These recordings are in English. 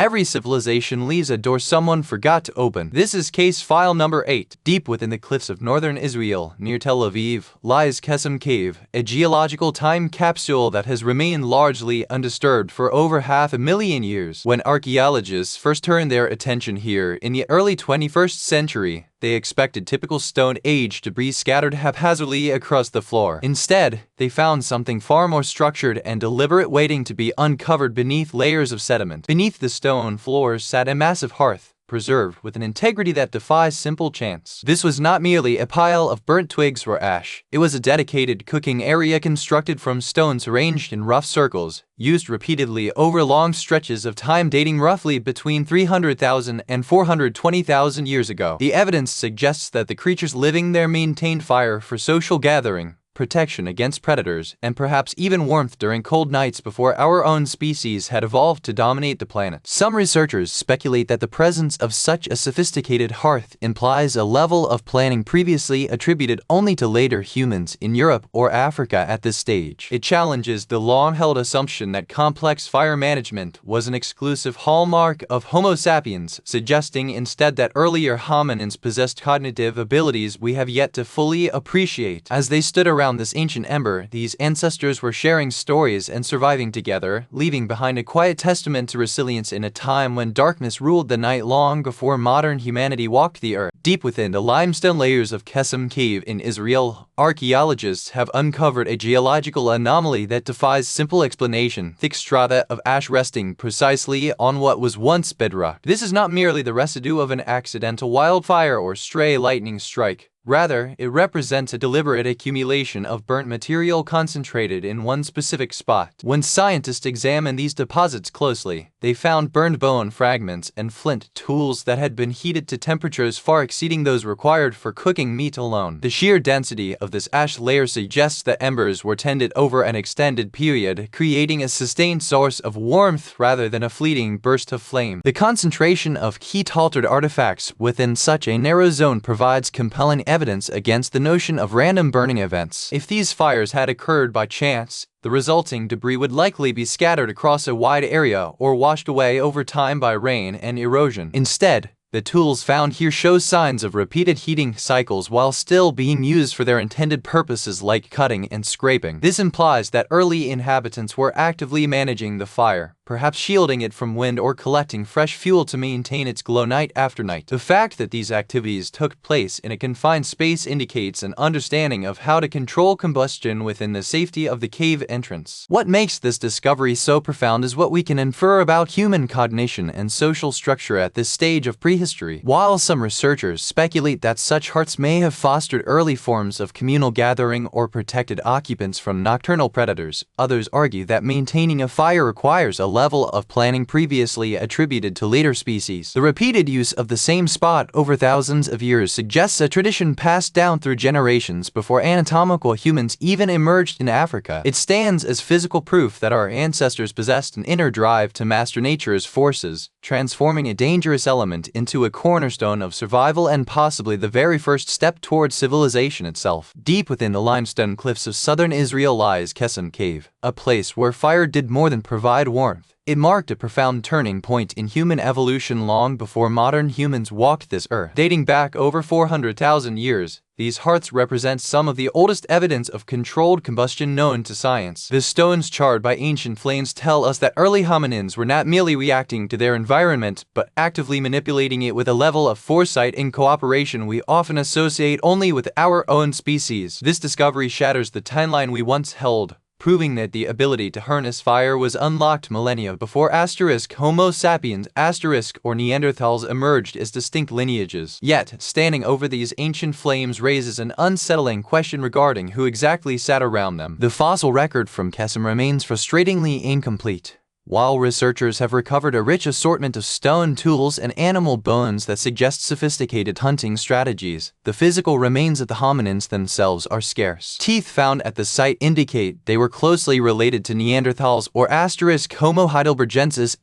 Every civilization leaves a door someone forgot to open. This is case file number 8. Deep within the cliffs of northern Israel, near Tel Aviv, lies Qesem Cave, a geological time capsule that has remained largely undisturbed for over 500,000 years. When archaeologists first turned their attention here in the early 21st century, they expected typical Stone Age debris scattered haphazardly across the floor. Instead, they found something far more structured and deliberate waiting to be uncovered beneath layers of sediment. Beneath the stone floors sat a massive hearth, preserved with an integrity that defies simple chance. This was not merely a pile of burnt twigs or ash. It was a dedicated cooking area constructed from stones arranged in rough circles, used repeatedly over long stretches of time dating roughly between 300,000 and 420,000 years ago. The evidence suggests that the creatures living there maintained fire for social gathering, protection against predators, and perhaps even warmth during cold nights before our own species had evolved to dominate the planet. Some researchers speculate that the presence of such a sophisticated hearth implies a level of planning previously attributed only to later humans in Europe or Africa at this stage. It challenges the long-held assumption that complex fire management was an exclusive hallmark of Homo sapiens, suggesting instead that earlier hominins possessed cognitive abilities we have yet to fully appreciate. As they stood around this ancient ember, these ancestors were sharing stories and surviving together, leaving behind a quiet testament to resilience in a time when darkness ruled the night long before modern humanity walked the earth. Deep within the limestone layers of Qesem Cave in Israel, archaeologists have uncovered a geological anomaly that defies simple explanation: thick strata of ash resting precisely on what was once bedrock. This is not merely the residue of an accidental wildfire or stray lightning strike. Rather, it represents a deliberate accumulation of burnt material concentrated in one specific spot. When scientists examined these deposits closely, they found burned bone fragments and flint tools that had been heated to temperatures far exceeding those required for cooking meat alone. The sheer density of this ash layer suggests that embers were tended over an extended period, creating a sustained source of warmth rather than a fleeting burst of flame. The concentration of heat-altered artifacts within such a narrow zone provides compelling evidence against the notion of random burning events. If these fires had occurred by chance, the resulting debris would likely be scattered across a wide area or washed away over time by rain and erosion. Instead, the tools found here show signs of repeated heating cycles while still being used for their intended purposes like cutting and scraping. This implies that early inhabitants were actively managing the fire, perhaps shielding it from wind or collecting fresh fuel to maintain its glow night after night. The fact that these activities took place in a confined space indicates an understanding of how to control combustion within the safety of the cave entrance. What makes this discovery so profound is what we can infer about human cognition and social structure at this stage of prehistory. While some researchers speculate that such hearths may have fostered early forms of communal gathering or protected occupants from nocturnal predators, others argue that maintaining a fire requires a level of planning previously attributed to later species. The repeated use of the same spot over thousands of years suggests a tradition passed down through generations before anatomical humans even emerged in Africa. It stands as physical proof that our ancestors possessed an inner drive to master nature's forces, transforming a dangerous element into a cornerstone of survival and possibly the very first step towards civilization itself. Deep within the limestone cliffs of southern Israel lies Qesem Cave, a place where fire did more than provide warmth. It marked a profound turning point in human evolution long before modern humans walked this earth. Dating back over 400,000 years, these hearths represent some of the oldest evidence of controlled combustion known to science. The stones charred by ancient flames tell us that early hominins were not merely reacting to their environment, but actively manipulating it with a level of foresight and cooperation we often associate only with our own species. This discovery shatters the timeline we once held, proving that the ability to harness fire was unlocked millennia before Homo sapiens or Neanderthals emerged as distinct lineages. Yet, standing over these ancient flames raises an unsettling question regarding who exactly sat around them. The fossil record from Qesem remains frustratingly incomplete. While researchers have recovered a rich assortment of stone tools and animal bones that suggest sophisticated hunting strategies, the physical remains of the hominins themselves are scarce. Teeth found at the site indicate they were closely related to Neanderthals or Homo heidelbergensis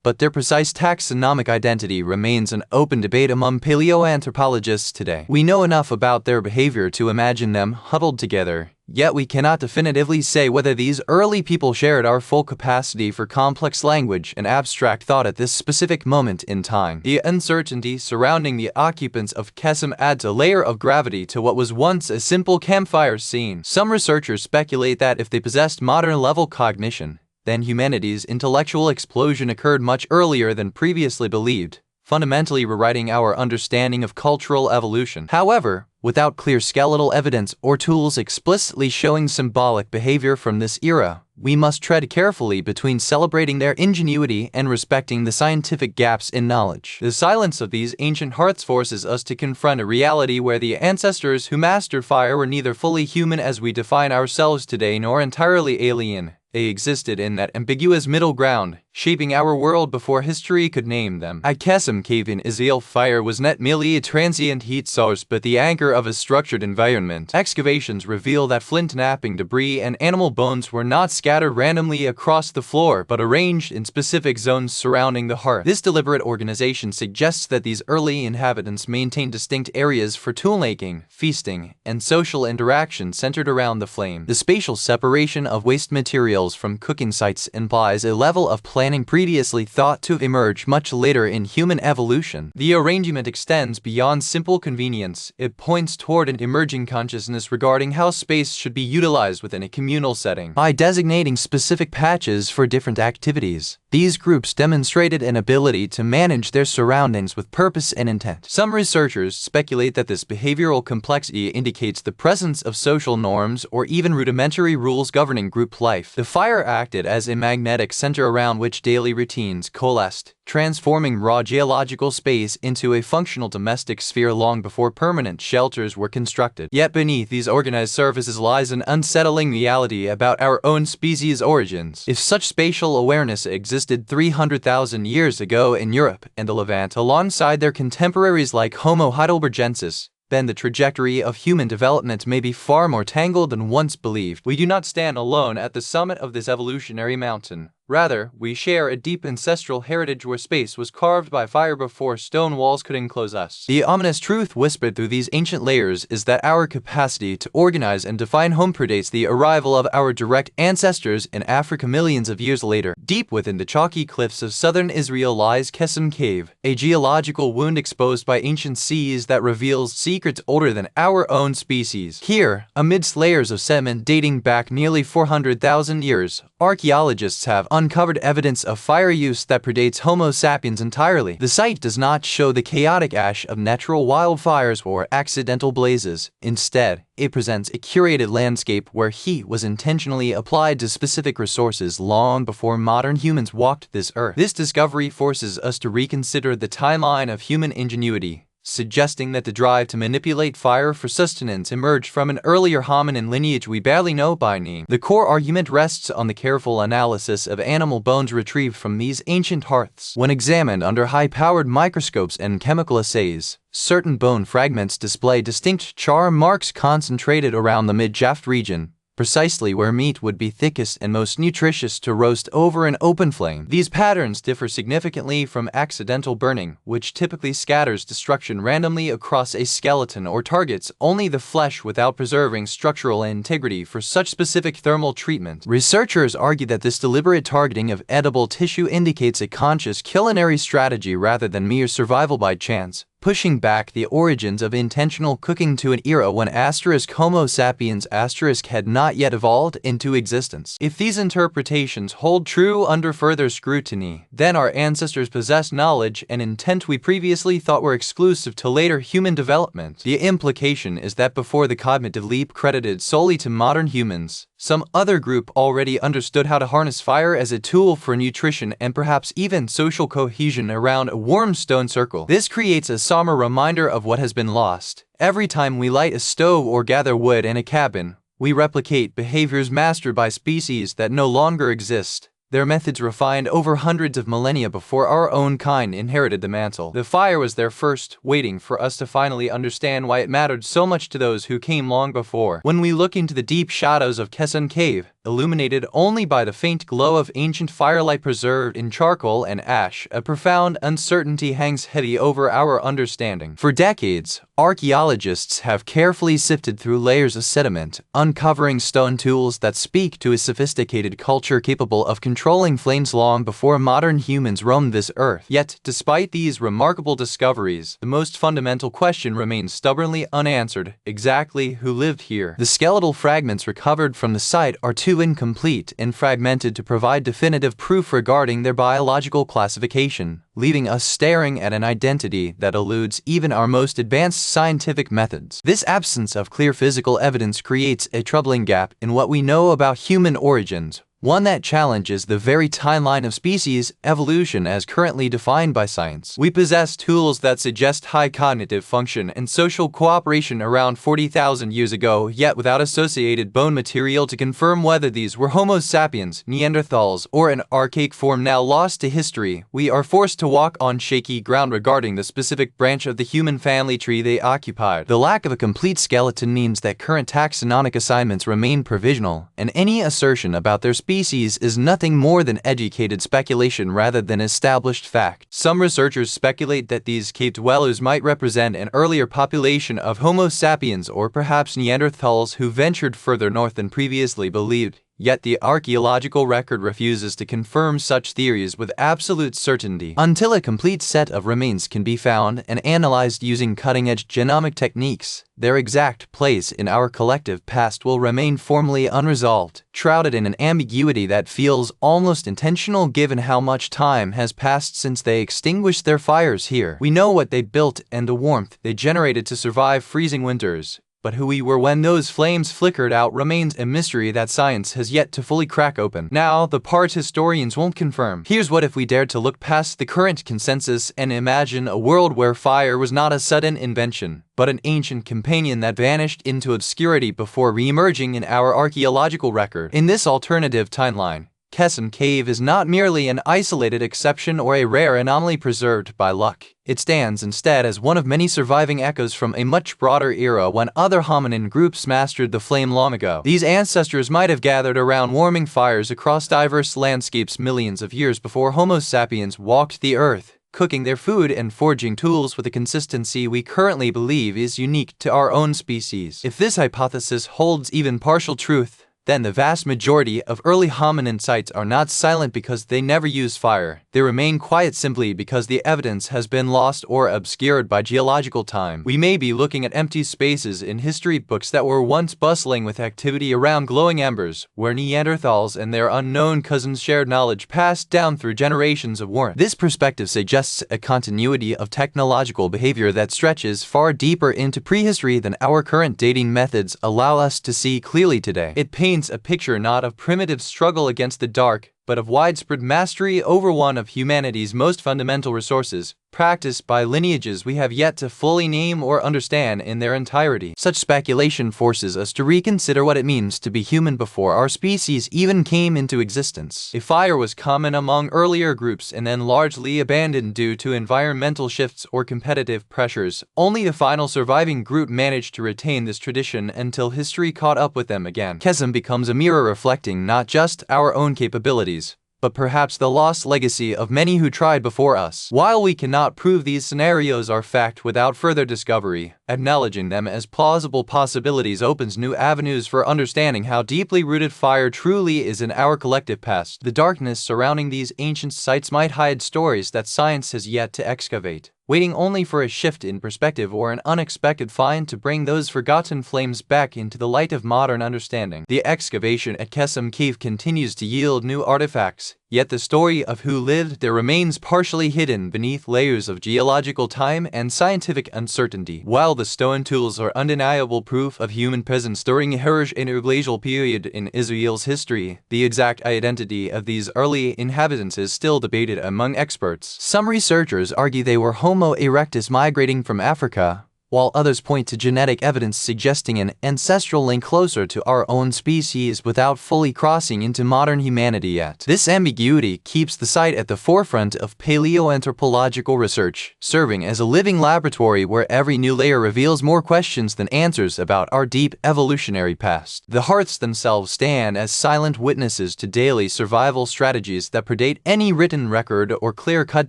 but their precise taxonomic identity remains an open debate among paleoanthropologists today. We know enough about their behavior to imagine them huddled together, Yet we cannot definitively say whether these early people shared our full capacity for complex language and abstract thought at this specific moment in time. The uncertainty surrounding the occupants of Qesem adds a layer of gravity to what was once a simple campfire scene. Some researchers speculate that if they possessed modern-level cognition, then humanity's intellectual explosion occurred much earlier than previously believed, fundamentally rewriting our understanding of cultural evolution. However, without clear skeletal evidence or tools explicitly showing symbolic behavior from this era, we must tread carefully between celebrating their ingenuity and respecting the scientific gaps in knowledge. The silence of these ancient hearths forces us to confront a reality where the ancestors who mastered fire were neither fully human as we define ourselves today nor entirely alien. They existed in that ambiguous middle ground, shaping our world before history could name them. At Qesem Cave in Israel, fire was not merely a transient heat source but the anchor of a structured environment. Excavations reveal that flint-knapping debris and animal bones were not scattered randomly across the floor but arranged in specific zones surrounding the hearth. This deliberate organization suggests that these early inhabitants maintained distinct areas for tool-making, feasting, and social interaction centered around the flame. The spatial separation of waste materials from cooking sites implies a level of planning previously thought to have emerged much later in human evolution. The arrangement extends beyond simple convenience. It points toward an emerging consciousness regarding how space should be utilized within a communal setting. By designating specific patches for different activities, these groups demonstrated an ability to manage their surroundings with purpose and intent. Some researchers speculate that this behavioral complexity indicates the presence of social norms or even rudimentary rules governing group life. The fire acted as a magnetic center around which daily routines coalesced, transforming raw geological space into a functional domestic sphere long before permanent shelters were constructed. Yet beneath these organized surfaces lies an unsettling reality about our own species' origins. If such spatial awareness existed 300,000 years ago in Europe and the Levant alongside their contemporaries like Homo heidelbergensis, then the trajectory of human development may be far more tangled than once believed. We do not stand alone at the summit of this evolutionary mountain. Rather, we share a deep ancestral heritage where space was carved by fire before stone walls could enclose us. The ominous truth whispered through these ancient layers is that our capacity to organize and define home predates the arrival of our direct ancestors in Africa millions of years later. Deep within the chalky cliffs of southern Israel lies Qesem Cave, a geological wound exposed by ancient seas that reveals secrets older than our own species. Here, amidst layers of sediment dating back nearly 400,000 years, archaeologists have uncovered evidence of fire use that predates Homo sapiens entirely. The site does not show the chaotic ash of natural wildfires or accidental blazes. Instead, it presents a curated landscape where heat was intentionally applied to specific resources long before modern humans walked this earth. This discovery forces us to reconsider the timeline of human ingenuity, suggesting that the drive to manipulate fire for sustenance emerged from an earlier hominin lineage we barely know by name. The core argument rests on the careful analysis of animal bones retrieved from these ancient hearths. When examined under high-powered microscopes and chemical assays, certain bone fragments display distinct char marks concentrated around the mid-shaft region, precisely where meat would be thickest and most nutritious to roast over an open flame. These patterns differ significantly from accidental burning, which typically scatters destruction randomly across a skeleton or targets only the flesh without preserving structural integrity for such specific thermal treatment. Researchers argue that this deliberate targeting of edible tissue indicates a conscious culinary strategy rather than mere survival by chance, pushing back the origins of intentional cooking to an era when Homo sapiens had not yet evolved into existence. If these interpretations hold true under further scrutiny, then our ancestors possessed knowledge and intent we previously thought were exclusive to later human development. The implication is that before the cognitive leap credited solely to modern humans, some other group already understood how to harness fire as a tool for nutrition and perhaps even social cohesion around a warm stone circle. This creates a somber reminder of what has been lost. Every time we light a stove or gather wood in a cabin, we replicate behaviors mastered by species that no longer exist. Their methods refined over hundreds of millennia before our own kind inherited the mantle. The fire was there first, waiting for us to finally understand why it mattered so much to those who came long before. When we look into the deep shadows of Qesem Cave, illuminated only by the faint glow of ancient firelight preserved in charcoal and ash. A profound uncertainty hangs heavy over our understanding. For decades, archaeologists have carefully sifted through layers of sediment, uncovering stone tools that speak to a sophisticated culture capable of controlling flames long before modern humans roamed this earth. Yet, despite these remarkable discoveries, the most fundamental question remains stubbornly unanswered: exactly who lived here? The skeletal fragments recovered from the site are too incomplete and fragmented to provide definitive proof regarding their biological classification, leaving us staring at an identity that eludes even our most advanced scientific methods. This absence of clear physical evidence creates a troubling gap in what we know about human origins, one that challenges the very timeline of species evolution as currently defined by science. We possess tools that suggest high cognitive function and social cooperation around 40,000 years ago, yet without associated bone material to confirm whether these were Homo sapiens, Neanderthals, or an archaic form now lost to history, we are forced to walk on shaky ground regarding the specific branch of the human family tree they occupied. The lack of a complete skeleton means that current taxonomic assignments remain provisional, and any assertion about their species is nothing more than educated speculation rather than established fact. Some researchers speculate that these cave dwellers might represent an earlier population of Homo sapiens or perhaps Neanderthals who ventured further north than previously believed. Yet the archaeological record refuses to confirm such theories with absolute certainty. Until a complete set of remains can be found and analyzed using cutting-edge genomic techniques, their exact place in our collective past will remain formally unresolved, shrouded in an ambiguity that feels almost intentional given how much time has passed since they extinguished their fires here. We know what they built and the warmth they generated to survive freezing winters, but who we were when those flames flickered out remains a mystery that science has yet to fully crack open. Now, the part historians won't confirm. Here's what if we dared to look past the current consensus and imagine a world where fire was not a sudden invention, but an ancient companion that vanished into obscurity before re-emerging in our archaeological record. In this alternative timeline, Qesem Cave is not merely an isolated exception or a rare anomaly preserved by luck. It stands instead as one of many surviving echoes from a much broader era when other hominin groups mastered the flame long ago. These ancestors might have gathered around warming fires across diverse landscapes millions of years before Homo sapiens walked the earth, cooking their food and forging tools with a consistency we currently believe is unique to our own species. If this hypothesis holds even partial truth, then the vast majority of early hominin sites are not silent because they never used fire. They remain quiet simply because the evidence has been lost or obscured by geological time. We may be looking at empty spaces in history books that were once bustling with activity around glowing embers, where Neanderthals and their unknown cousins shared knowledge passed down through generations of warmth. This perspective suggests a continuity of technological behavior that stretches far deeper into prehistory than our current dating methods allow us to see clearly today. It paints a picture not of primitive struggle against the dark, but of widespread mastery over one of humanity's most fundamental resources, practiced by lineages we have yet to fully name or understand in their entirety. Such speculation forces us to reconsider what it means to be human before our species even came into existence. If fire was common among earlier groups and then largely abandoned due to environmental shifts or competitive pressures, only the final surviving group managed to retain this tradition until history caught up with them again. Qesem becomes a mirror reflecting not just our own capabilities, but perhaps the lost legacy of many who tried before us. While we cannot prove these scenarios are fact without further discovery, acknowledging them as plausible possibilities opens new avenues for understanding how deeply rooted fire truly is in our collective past. The darkness surrounding these ancient sites might hide stories that science has yet to excavate, waiting only for a shift in perspective or an unexpected find to bring those forgotten flames back into the light of modern understanding. The excavation at Qesem Cave continues to yield new artifacts, yet the story of who lived there remains partially hidden beneath layers of geological time and scientific uncertainty. While the stone tools are undeniable proof of human presence during a harsh interglacial period in Israel's history, the exact identity of these early inhabitants is still debated among experts. Some researchers argue they were Homo erectus migrating from Africa, while others point to genetic evidence suggesting an ancestral link closer to our own species without fully crossing into modern humanity yet. This ambiguity keeps the site at the forefront of paleoanthropological research, serving as a living laboratory where every new layer reveals more questions than answers about our deep evolutionary past. The hearths themselves stand as silent witnesses to daily survival strategies that predate any written record or clear-cut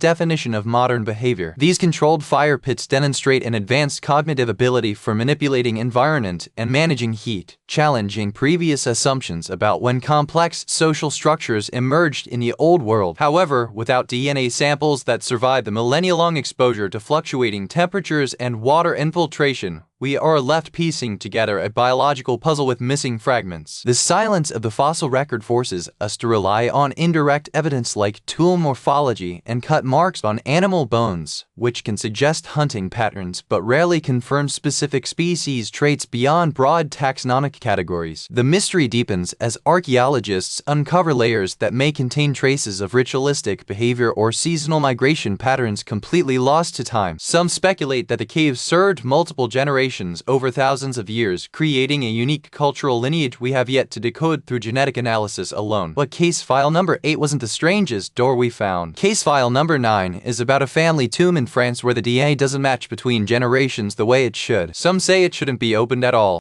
definition of modern behavior. These controlled fire pits demonstrate an advanced cognitive ability for manipulating environment and managing heat, challenging previous assumptions about when complex social structures emerged in the Old World. However, without DNA samples that survive the millennia-long exposure to fluctuating temperatures and water infiltration, we are left piecing together a biological puzzle with missing fragments. The silence of the fossil record forces us to rely on indirect evidence like tool morphology and cut marks on animal bones, which can suggest hunting patterns but rarely confirm specific species traits beyond broad taxonomic categories. The mystery deepens as archaeologists uncover layers that may contain traces of ritualistic behavior or seasonal migration patterns completely lost to time. Some speculate that the caves served multiple generations over thousands of years, creating a unique cultural lineage we have yet to decode through genetic analysis alone. But case file number 8 wasn't the strangest door we found. Case file number 9 is about a family tomb in France where the DNA doesn't match between generations the way it should. Some say it shouldn't be opened at all.